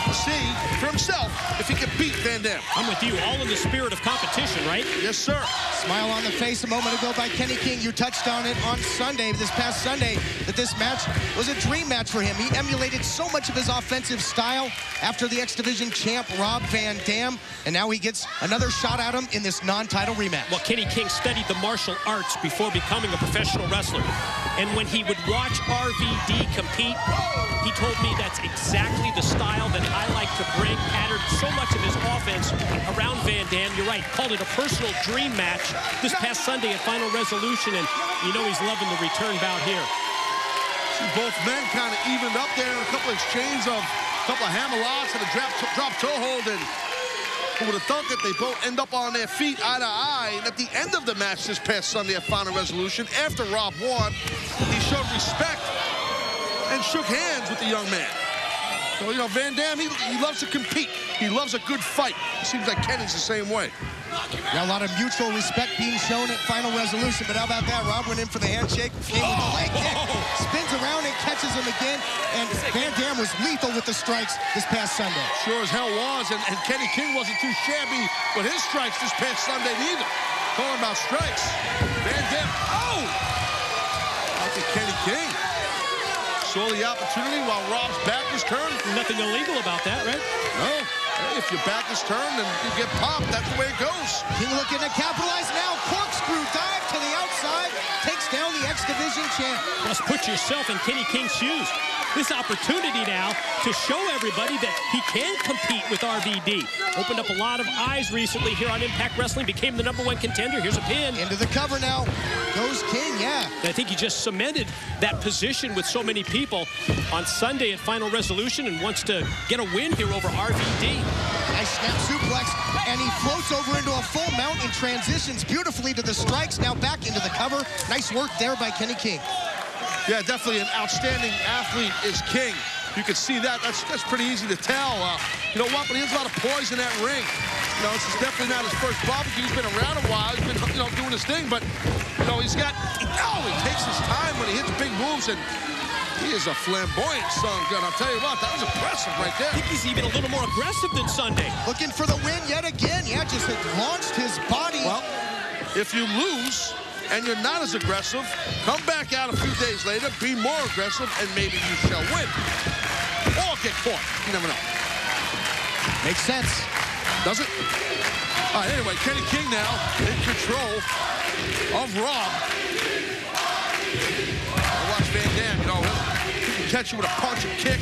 to see for himself if he can beat Van Dam. I'm with you. All in the spirit of competition, right? Yes, sir. Smile on the face a moment ago by Kenny King. You touched on it on Sunday, this past Sunday, that this match was a dream match for him. He emulated so much of his offensive style after the X Division champ, Rob Van Dam, and now he gets another shot at him in this non-title rematch. Well, Kenny King studied the martial arts before becoming a professional wrestler. And when he would watch RVD compete, he told me that's exactly the style that I like to bring, patterned so much of his offense around Van Dam. You're right, called it a personal dream match this past Sunday at Final Resolution, and you know he's loving the return bout here. See, both men kind of evened up there in a couple of exchanges of a couple of hammer locks and a drop toe hold, and who would have thought that they both end up on their feet eye to eye. And at the end of the match this past Sunday at Final Resolution, after Rob won, he showed respect and shook hands with the young man. So, you know, Van Dam, he loves to compete. He loves a good fight. It seems like Kenny's the same way. Yeah, a lot of mutual respect being shown at Final Resolution, but how about that? Rob went in for the handshake, came with the leg kick, spins around and catches him again, and Van Dam was lethal with the strikes this past Sunday. Sure as hell was, and Kenny King wasn't too shabby with his strikes this past Sunday neither. Talking about strikes. Van Dam, look at Kenny King. Saw the opportunity while Rob's back was turned. Nothing illegal about that, right? No. Hey, if your back is turned and you get popped, that's the way it goes. King looking to capitalize now. Corkscrew dive to the outside. Takes down the X Division champ. Just put yourself in Kenny King's shoes. This opportunity now to show everybody that he can compete with RVD. Opened up a lot of eyes recently here on Impact Wrestling. Became the #1 contender. Here's a pin. Into the cover now. Goes King, yeah. And I think he just cemented that position with so many people on Sunday at Final Resolution and wants to get a win here over RVD. Nice snap suplex, and he floats over into a full mount and transitions beautifully to the strikes. Now back into the cover. Nice work there by Kenny King. Yeah, definitely an outstanding athlete is King. You can see that. That's pretty easy to tell. You know what? But he has a lot of poise in that ring. You know, this is definitely not his first barbecue. He's been around a while. He's been, you know, doing his thing. But, you know, he takes his time when he hits big moves, and he is a flamboyant son gun. I'll tell you what, that was impressive right there. I think he's even a little more aggressive than Sunday. Looking for the win yet again. Yeah, just launched his body. Well, if you lose and you're not as aggressive, come back out a few days later, be more aggressive, and maybe you shall win. Or get caught. You never know. Makes sense. Does it? All right, anyway, Kenny King now in control of Rob. Watch Van Dam, you know, he can catch you with a punch and kick,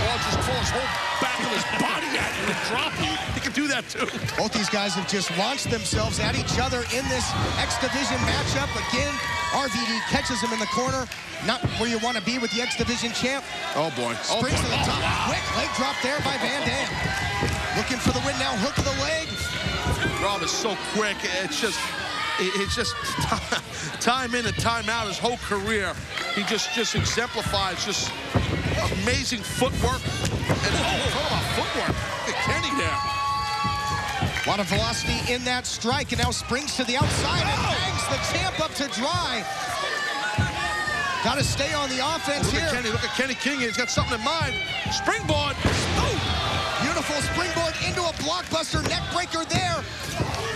or just throw his whole back of his body at you and drop you. He can do that too. Both these guys have just launched themselves at each other in this X Division matchup. Again, RVD catches him in the corner. Not where you want to be with the X Division champ. Oh boy. Springs to the top. Wow. Quick leg drop there by Van Dam. Looking for the win now. Hook of the leg. Rob is so quick. It's just time in and time out his whole career. He just exemplifies just amazing footwork. And talk about footwork. Look at Kenny there. A lot of velocity in that strike, and now springs to the outside and hangs the champ up to dry. Got to stay on the offense here. Look at Kenny King. He's got something in mind. Springboard. Oh! Beautiful springboard into a blockbuster neck breaker there.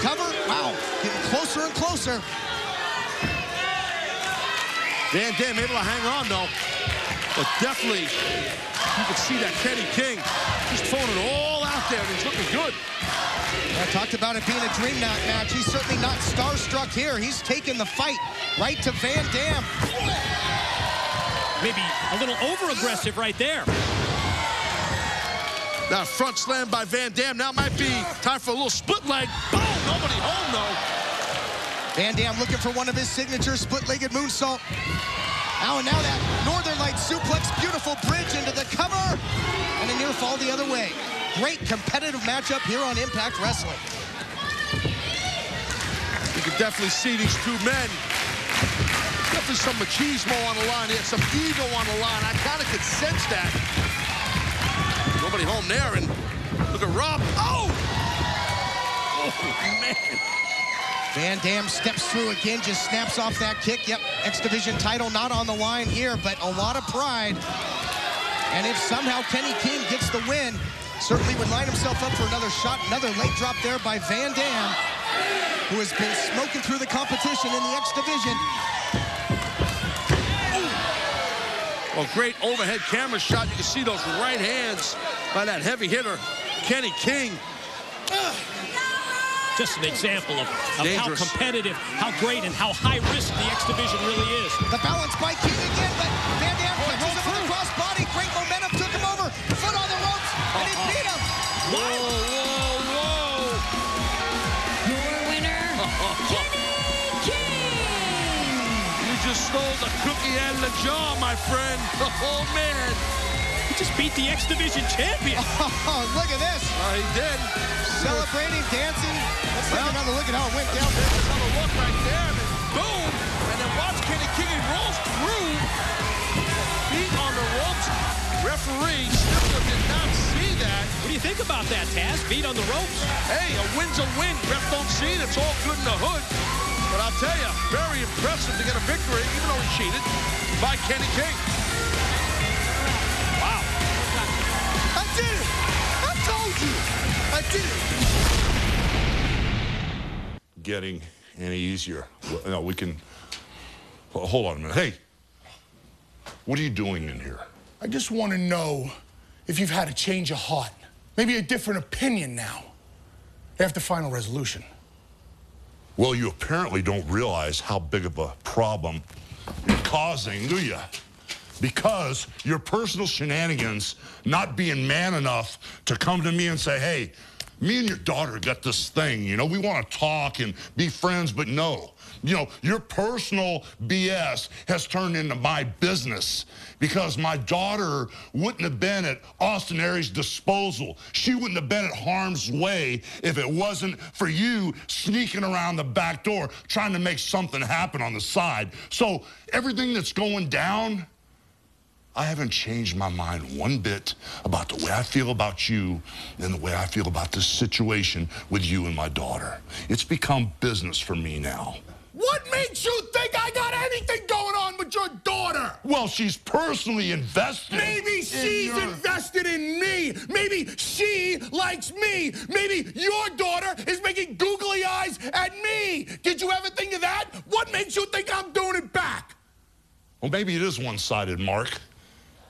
Cover. Wow. Getting closer and closer. Van Dam able to hang on, though. But definitely, you can see that Kenny King just throwing it all out there, and he's looking good. I talked about it being a dream match. He's certainly not starstruck here. He's taking the fight right to Van Dam. Maybe a little over-aggressive right there. Now front slam by Van Dam. Now might be time for a little split leg. Boom! Nobody home, though. Van Dam looking for one of his signature split-legged moonsault. Now that Northern Light suplex, beautiful bridge into the cover, and a near fall the other way. Great competitive matchup here on Impact Wrestling. You can definitely see these two men. Definitely some machismo on the line here, some ego on the line. I kind of could sense that. Nobody home there, and look at Rob. Oh! Oh, man. Van Dam steps through again, just snaps off that kick. Yep, X Division title not on the line here, but a lot of pride And if somehow Kenny King gets the win, certainly would line himself up for another shot. Another late drop there by Van Dam, who has been smoking through the competition in the X division. Well, great overhead camera shot. You can see those right hands by that heavy hitter, Kenny King. Just an example of how competitive, how great, and how high risk the X division really is. The balance by King again, but Van Dam catches him with a cross body. Great momentum, took him over. Foot on the ropes, and he beat him. Whoa, whoa, whoa. Your winner, Kenny King. You just stole the cookie and the jar, my friend. Oh, man. He just beat the X division champion. Oh, look at this. He did. Celebrating, dancing. Let's take another look at how it went down. There's another look right there, and boom. And then watch Kenny King. He rolls through. Feet on the ropes. Referee Stifler did not see that. What do you think about that, Taz? Feet on the ropes? Hey, a win's a win. Ref don't see it. It's all good in the hood. But I'll tell you, very impressive to get a victory, even though he cheated, by Kenny King. Wow. I did it. I told you. I did it. Getting any easier. No, we can. Well, hold on a minute. Hey, what are you doing in here? I just want to know if you've had a change of heart, maybe a different opinion now, after final resolution. Well, you apparently don't realize how big of a problem you're causing, do you? Because your personal shenanigans, not being man enough to come to me and say, hey, me and your daughter got this thing, you know, we want to talk and be friends, but no. You know, your personal BS has turned into my business because my daughter wouldn't have been at Austin Aries' disposal. She wouldn't have been at harm's way if it wasn't for you sneaking around the back door trying to make something happen on the side. So everything that's going down, I haven't changed my mind one bit about the way I feel about you and the way I feel about this situation with you and my daughter. It's become business for me now. What makes you think I got anything going on with your daughter? Well, she's personally invested. Maybe she's invested in me. Maybe she likes me. Maybe your daughter is making googly eyes at me. Did you ever think of that? What makes you think I'm doing it back? Well, maybe it is one-sided, Mark.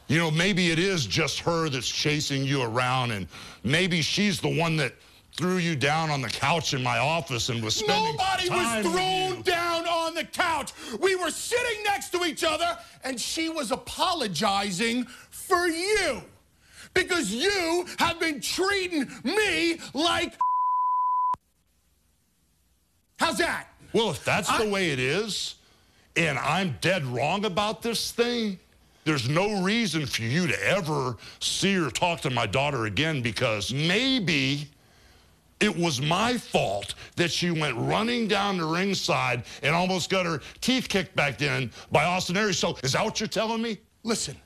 You know, maybe it is just her that's chasing you around, and maybe she's the one that threw you down on the couch in my office and was spending Nobody time was thrown with you. down on the couch. We were sitting next to each other, and she was apologizing for you because you have been treating me like. How's that? Well, if that's the way it is, and I'm dead wrong about this thing, there's no reason for you to ever see or talk to my daughter again, because maybe it was my fault that she went running down the ringside and almost got her teeth kicked back in by Austin Aries. So is that what you're telling me? Listen,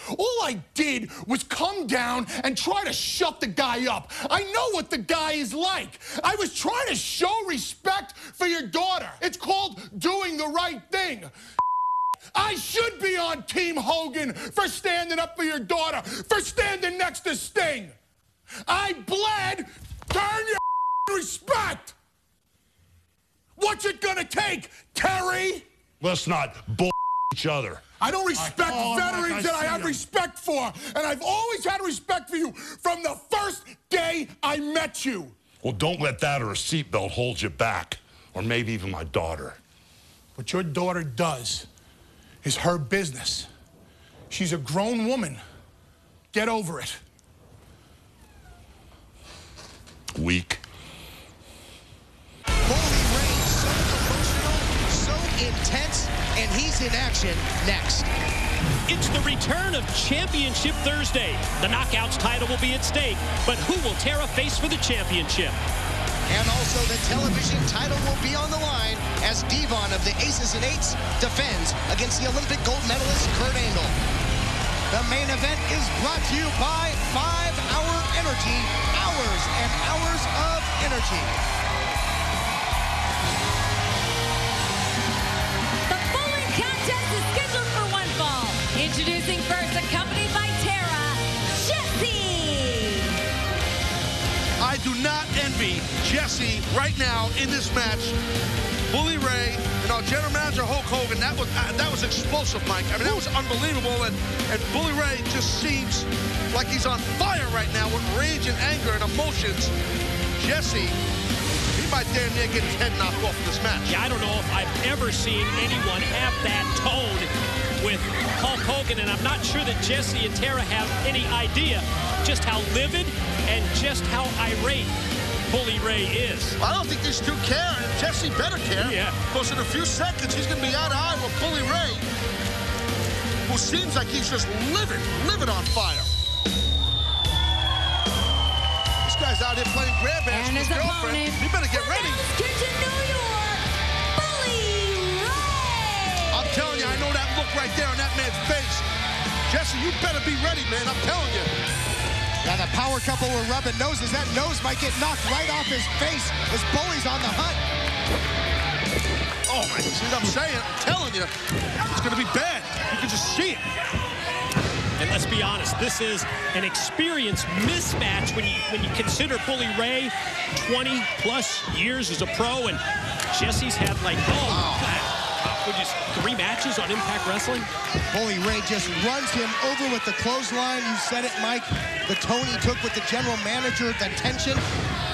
all I did was come down and try to shut the guy up. I know what the guy is like. I was trying to show respect for your daughter. It's called doing the right thing. I should be on Team Hogan for standing up for your daughter, for standing next to Sting. I bled. Turn your respect. What's it gonna take, Terry? Let's not bull each other. I don't respect veterans that I have respect for, and I've always had respect for you from the first day I met you. Well, don't let that or a seatbelt hold you back, or maybe even my daughter. What your daughter does is her business. She's a grown woman. Get over it. Weak. Holy Reigns, so emotional, so intense, and he's in action next. It's the return of Championship Thursday. The Knockouts title will be at stake, but who will tear a face for the championship? And also the television title will be on the line as Devon of the Aces and Eights defends against the Olympic gold medalist Kurt Angle. The main event is brought to you by 5-Hour Energy, hours and hours of energy. The Bowling Contest is scheduled for one fall. Introducing first, accompanied by Tara. do not envy Jesse right now in this match. Bully Ray and our general manager Hulk Hogan, that was explosive, Mike. I mean, that was unbelievable, and Bully Ray just seems like he's on fire right now with rage and anger and emotions. Jesse, he might damn near get his head knocked off in this match. Yeah, I don't know if I've ever seen anyone have that tone with Hulk Hogan, and I'm not sure that Jesse and Tara have any idea just how livid and just how irate Bully Ray is. I don't think these two care, and Jesse better care. Yeah. Because in a few seconds, he's going to be eye to eye with Bully Ray, who seems like he's just livid on fire. This guy's out here playing grab ass with his girlfriend. He better get ready. Kitchen, New York, Bully Ray. I'm telling you, I know that look right there on that man's face. Jesse, you better be ready, man. I'm telling you. Now the power couple were rubbing noses. That nose might get knocked right off his face as Bully's on the hunt. Oh, man, see what I'm saying? I'm telling you, it's going to be bad. You can just see it. And let's be honest, this is an experience mismatch when you consider Bully Ray 20-plus years as a pro, and Jesse's had like, just 3 matches on Impact Wrestling. Bully Ray just runs him over with the clothesline. You said it, Mike. The tone he took with the general manager, the tension,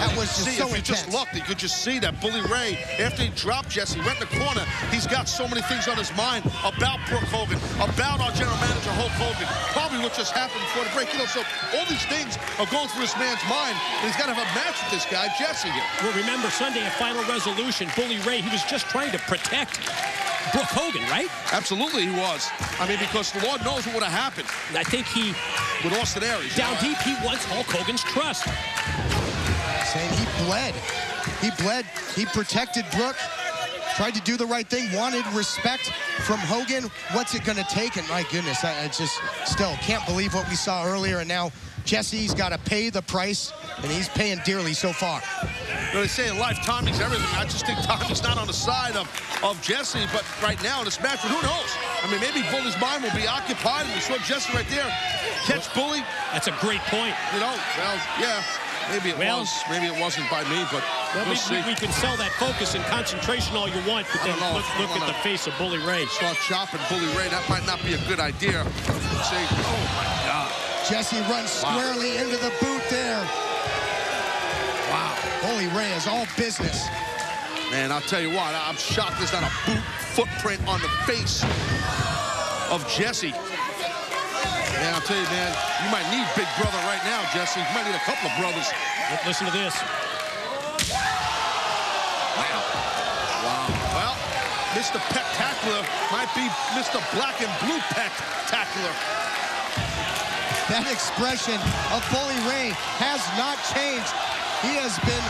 that was just so intense. If you just looked, you could just see that Bully Ray, after he dropped Jesse, went in the corner, he's got so many things on his mind about Brooke Hogan, about our general manager, Hulk Hogan, probably what just happened before the break. You know, so all these things are going through this man's mind, and he's got to have a match with this guy, Jesse, here. Well, remember, Sunday, a Final Resolution, Bully Ray, he was just trying to protect Brooke Hogan, right? Absolutely he was. I mean, because the Lord knows what would have happened. I think he, with Austin Aries, down deep, he wants Hulk Hogan's trust. Saying he bled. He bled. He protected Brooke. Tried to do the right thing. Wanted respect from Hogan. What's it going to take? And my goodness, I just still can't believe what we saw earlier. And now Jesse's got to pay the price, and he's paying dearly so far. You know, they say in life, timing's everything. I just think timing's not on the side of Jesse, but right now in this match, who knows? I mean, maybe Bully's mind will be occupied, and we saw Jesse right there catch Bully. That's a great point. You know, well, yeah, maybe it was. Maybe it wasn't by me, but we'll see. We can sell that focus and concentration all you want, but then look at the face of Bully Ray. Start chopping Bully Ray. That might not be a good idea. Let's see. Oh, my God. Jesse runs squarely into the boot there. Wow. Bully Ray is all business. Man, I'll tell you what, I'm shocked there's not a boot footprint on the face of Jesse. Man, I'll tell you, man, you might need big brother right now, Jesse. You might need a couple of brothers. Listen to this. Wow. Wow. Well, Mr. Pectacular might be Mr. Black and Blue Pectacular. That expression of Bully Ray has not changed. He has been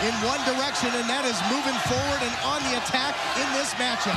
in one direction, and that is moving forward and on the attack in this matchup.